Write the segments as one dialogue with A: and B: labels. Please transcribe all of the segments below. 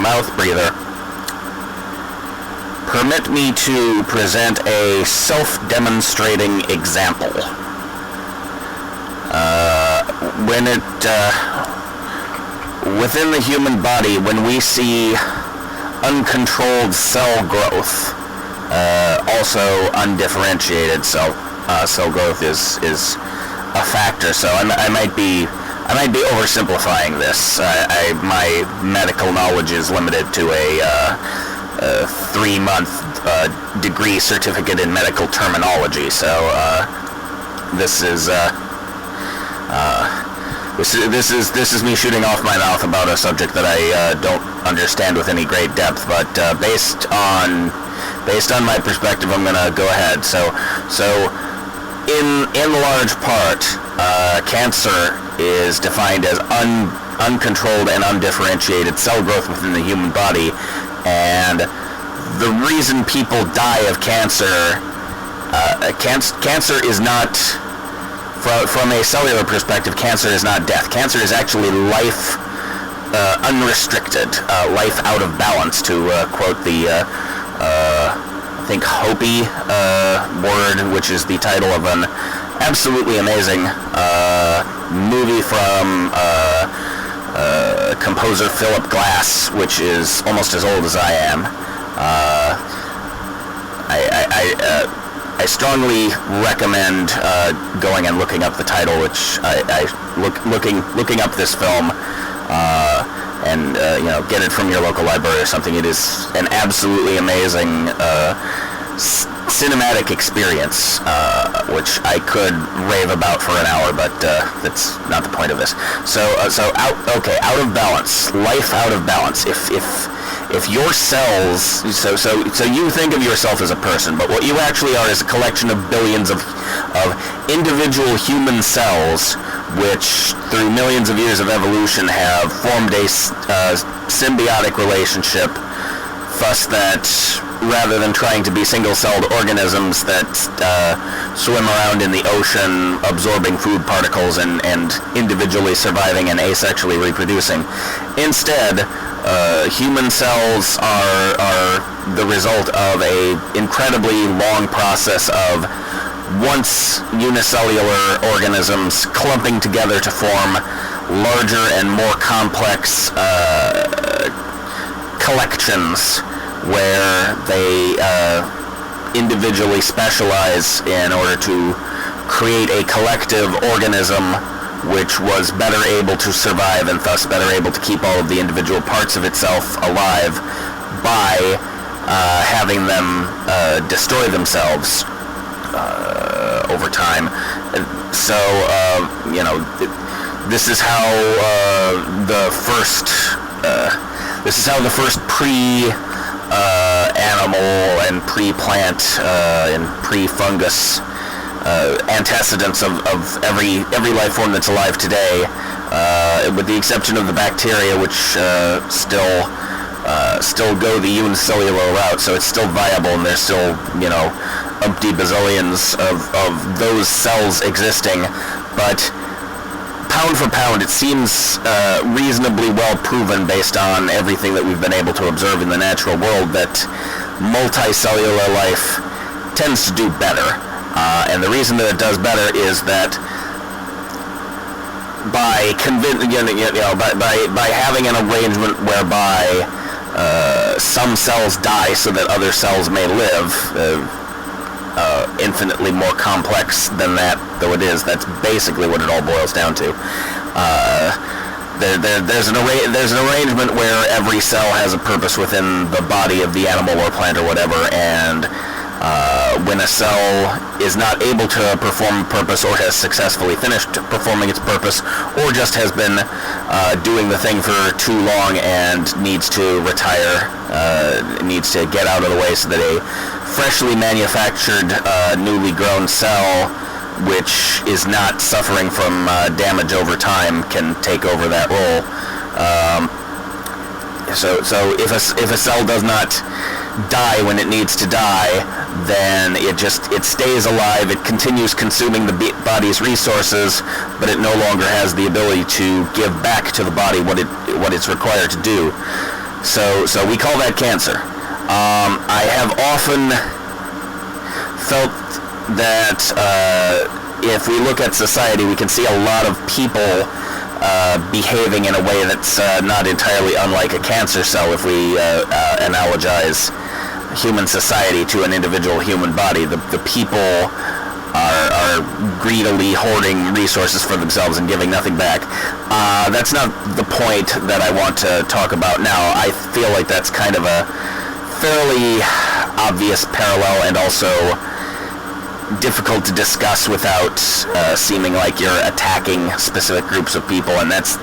A: mouth breather, permit me to present a self-demonstrating example. Within the human body, when we see uncontrolled cell growth, also undifferentiated cell growth is a factor. So I might be oversimplifying this. My medical knowledge is limited to a 3-month degree certificate in medical terminology. So this is me shooting off my mouth about a subject that I don't understand with any great depth. But based on my perspective, I'm gonna go ahead. So in large part, cancer is defined as uncontrolled and undifferentiated cell growth within the human body, and the reason people die of cancer, cancer is not, from a cellular perspective, cancer is not death. Cancer is actually life unrestricted, life out of balance, to quote the I think Hopi word, which is the title of an absolutely amazing movie from composer Philip Glass, which is almost as old as I am. I strongly recommend going and looking up the title, which looking up this film, and get it from your local library or something. It is an absolutely amazing cinematic experience, which I could rave about for an hour, but that's not the point of this. So out of balance, life out of balance. If your cells, so you think of yourself as a person, but what you actually are is a collection of billions of individual human cells, which through millions of years of evolution have formed a symbiotic relationship, thus that rather than trying to be single-celled organisms that swim around in the ocean absorbing food particles and individually surviving and asexually reproducing, instead human cells are the result of a incredibly long process of once unicellular organisms clumping together to form larger and more complex collections where they individually specialize in order to create a collective organism which was better able to survive and thus better able to keep all of the individual parts of itself alive by having them destroy themselves over time. So, this is how the first pre-animal and pre-plant and pre-fungus antecedents of every life form that's alive today, with the exception of the bacteria, which still go the unicellular route, so it's still viable, and there's still umpty bazillions of those cells existing. But pound for pound, it seems reasonably well proven, based on everything that we've been able to observe in the natural world, that multicellular life tends to do better. And the reason that it does better is that by having an arrangement whereby some cells die so that other cells may live, infinitely more complex than that though it is, that's basically what it all boils down to. There's an arrangement where every cell has a purpose within the body of the animal or plant or whatever, and when a cell is not able to perform a purpose, or has successfully finished performing its purpose, or just has been doing the thing for too long and needs to retire, needs to get out of the way, so that a freshly manufactured, newly grown cell, which is not suffering from damage over time, can take over that role. So if a cell does not die when it needs to die, then it stays alive. It continues consuming the body's resources, but it no longer has the ability to give back to the body what it's required to do. So we call that cancer. I have often felt that if we look at society, we can see a lot of people behaving in a way that's not entirely unlike a cancer cell. If we analogize human society to an individual human body, the people are greedily hoarding resources for themselves and giving nothing back. That's not the point that I want to talk about now. I feel like that's kind of a fairly obvious parallel, and also difficult to discuss without seeming like you're attacking specific groups of people, and that's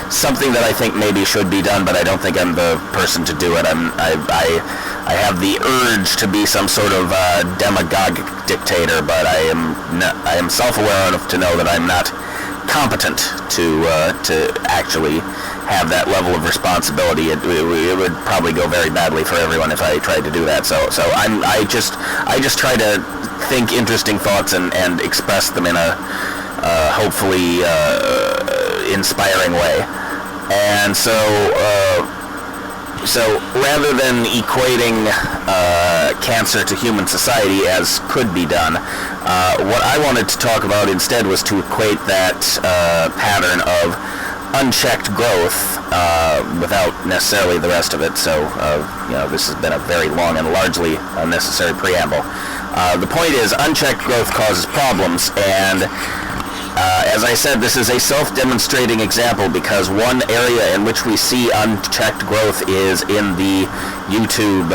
A: something that I think maybe should be done, but I don't think I'm the person to do it. I have the urge to be some sort of demagogic dictator, but I am self-aware enough to know that I'm not competent to actually have that level of responsibility. It would probably go very badly for everyone if I tried to do that. So I just try to think interesting thoughts and express them in a hopefully inspiring way. And so rather than equating cancer to human society, as could be done, what I wanted to talk about instead was to equate that pattern of unchecked growth without necessarily the rest of it. So this has been a very long and largely unnecessary preamble. The point is, unchecked growth causes problems, and as I said, this is a self-demonstrating example, because one area in which we see unchecked growth is in the YouTube,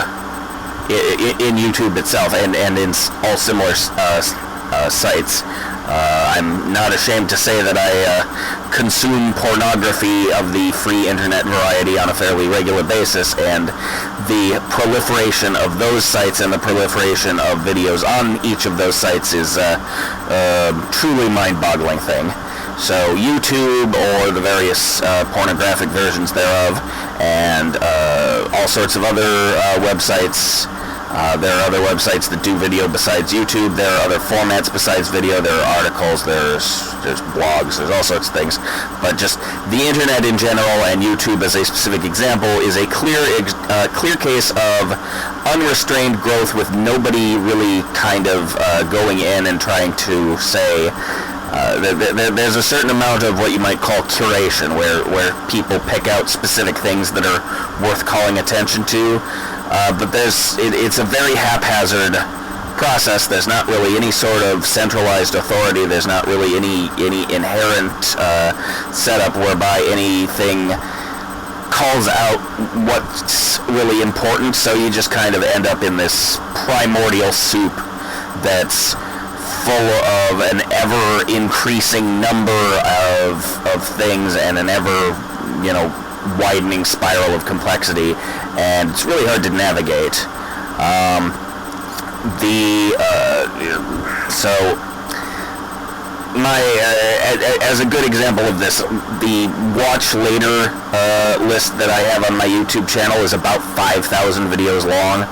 A: in YouTube itself, and in all similar sites. I'm not ashamed to say that I consume pornography of the free internet variety on a fairly regular basis, and the proliferation of those sites and the proliferation of videos on each of those sites is a truly mind-boggling thing. So YouTube, or the various pornographic versions thereof, and all sorts of other websites. There are other websites that do video besides YouTube. There are other formats besides video. There are articles, there's blogs, there's all sorts of things. But just the internet in general, and YouTube as a specific example, is a clear case of unrestrained growth, with nobody really kind of going in and trying to say, there's a certain amount of what you might call curation, where people pick out specific things that are worth calling attention to. But it's a very haphazard process. There's not really any sort of centralized authority. There's not really any inherent setup whereby anything calls out what's really important. So you just kind of end up in this primordial soup that's full of an ever-increasing number of things, and an ever, widening spiral of complexity, and it's really hard to navigate. As a good example of this, the watch later list that I have on my YouTube channel is about 5,000 videos long.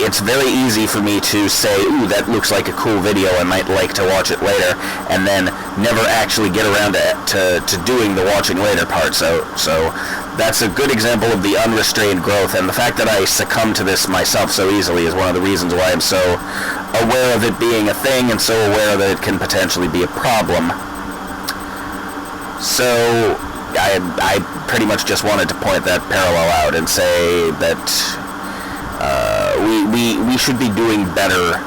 A: It's very easy for me to say, ooh, that looks like a cool video, I might like to watch it later, and then never actually get around to doing the watching later part. So that's a good example of the unrestrained growth, and the fact that I succumb to this myself so easily is one of the reasons why I'm so aware of it being a thing, and so aware that it can potentially be a problem. So I pretty much just wanted to point that parallel out and say that we should be doing better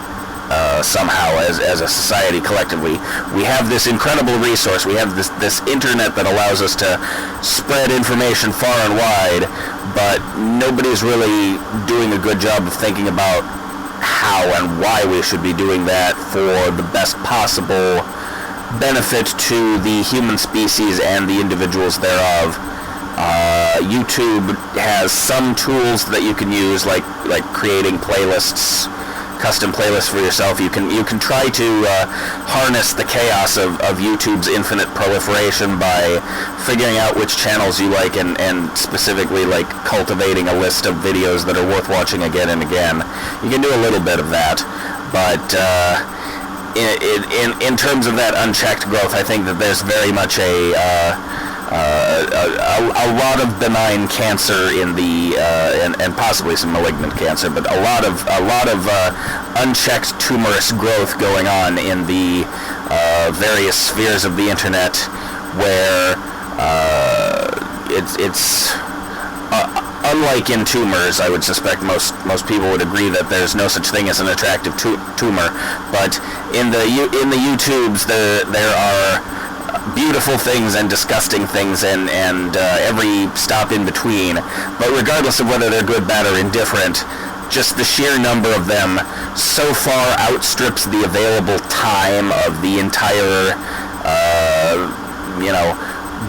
A: somehow as a society collectively. We have this incredible resource. We have this internet that allows us to spread information far and wide, but nobody's really doing a good job of thinking about how and why we should be doing that for the best possible benefit to the human species and the individuals thereof. YouTube has some tools that you can use, like creating playlists, custom playlists for yourself. You can try to harness the chaos of YouTube's infinite proliferation by figuring out which channels you like, and specifically like cultivating a list of videos that are worth watching again and again. You can do a little bit of that, but in terms of that unchecked growth, I think that there's very much a a lot of benign cancer in the and possibly some malignant cancer, but a lot of unchecked tumorous growth going on in the various spheres of the internet, where it's unlike in tumors. I would suspect most people would agree that there's no such thing as an attractive tumor, but in the YouTubes there are beautiful things and disgusting things and every stop in between. But regardless of whether they're good, bad, or indifferent, just the sheer number of them so far outstrips the available time of the entire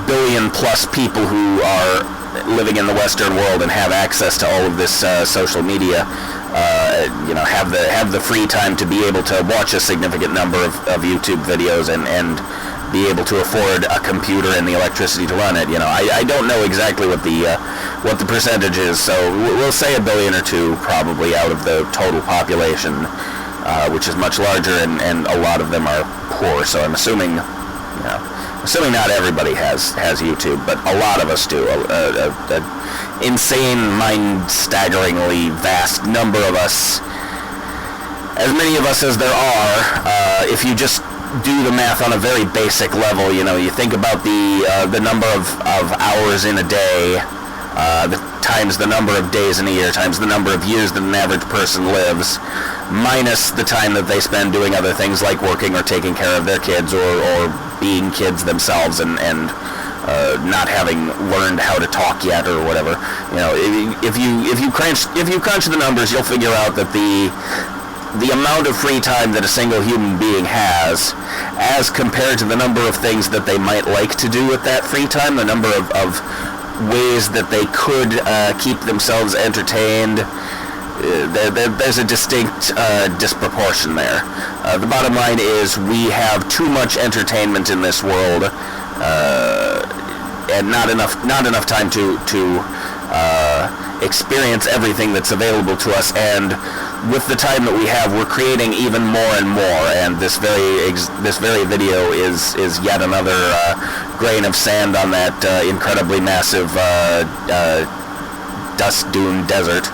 A: billion plus people who are living in the Western world and have access to all of this social media. Have the free time to be able to watch a significant number of YouTube videos and be able to afford a computer and the electricity to run it. I don't know exactly what the percentage is, so we'll say 1 billion or 2 probably out of the total population, which is much larger, and a lot of them are poor. So I'm assuming not everybody has YouTube, but a lot of us do. An insane, mind-staggeringly vast number of us. As many of us as there are, if you just do the math on a very basic level, you think about the number of hours in a day, times the number of days in a year, times the number of years that an average person lives, minus the time that they spend doing other things like working or taking care of their kids or being kids themselves and not having learned how to talk yet or whatever. If you crunch the numbers, you'll figure out that the amount of free time that a single human being has, as compared to the number of things that they might like to do with that free time, the number of ways that they could keep themselves entertained, there's a distinct disproportion there. The bottom line is we have too much entertainment in this world, and not enough time to experience everything that's available to us. And with the time that we have, we're creating even more and more. And this very video is yet another grain of sand on that incredibly massive dust dune desert.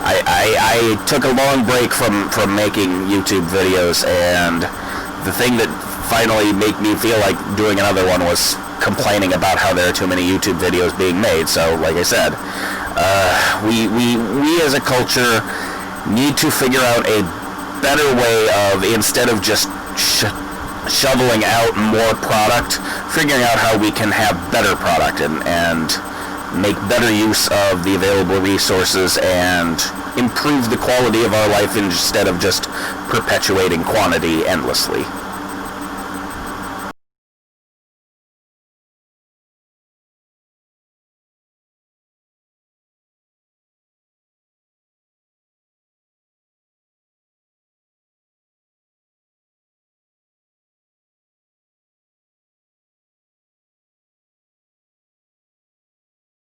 A: I took a long break from making YouTube videos, and the thing that finally made me feel like doing another one was complaining about how there are too many YouTube videos being made. So, like I said, we as a culture need to figure out a better way of, instead of just shoveling out more product, figuring out how we can have better product and make better use of the available resources and improve the quality of our life instead of just perpetuating quantity endlessly.